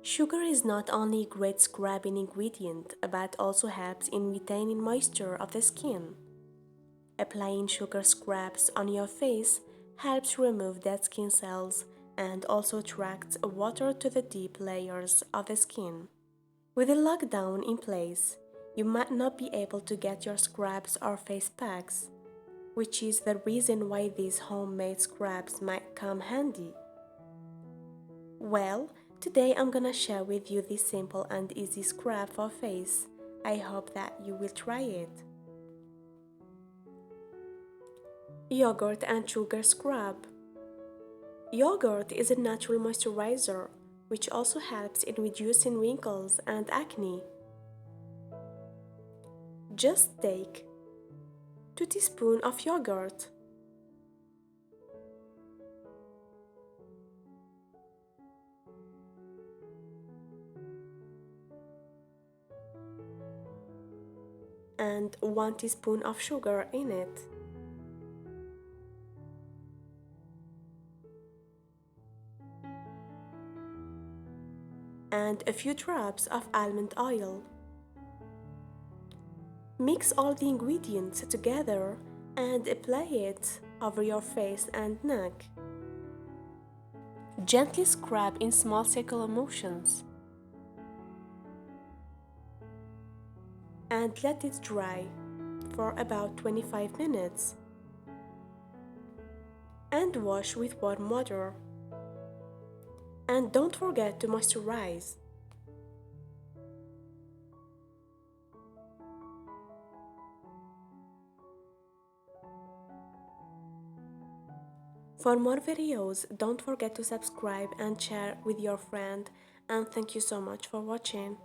Sugar is not only a great scrubbing ingredient but also helps in retaining moisture of the skin. Applying sugar scrubs on your face helps remove dead skin cells and also attracts water to the deep layers of the skin. With the lockdown in place, you might not be able to get your scrubs or face packs, which is the reason why these homemade scrubs might come handy. Well, today I'm gonna share with you this simple and easy scrub for face. I hope that you will try it. Yogurt and sugar scrub. Yogurt is a natural moisturizer, which also helps in reducing wrinkles and acne. Just take 2 teaspoons of yogurt, and 1 teaspoon of sugar in it. And a few drops of almond oil. Mix all the ingredients together and apply it over your face and neck. Gently scrub in small circular motions and let it dry for about 25 minutes. And wash with warm water. And don't forget to moisturize. For more videos, don't forget to subscribe and share with your friend, and thank you so much for watching.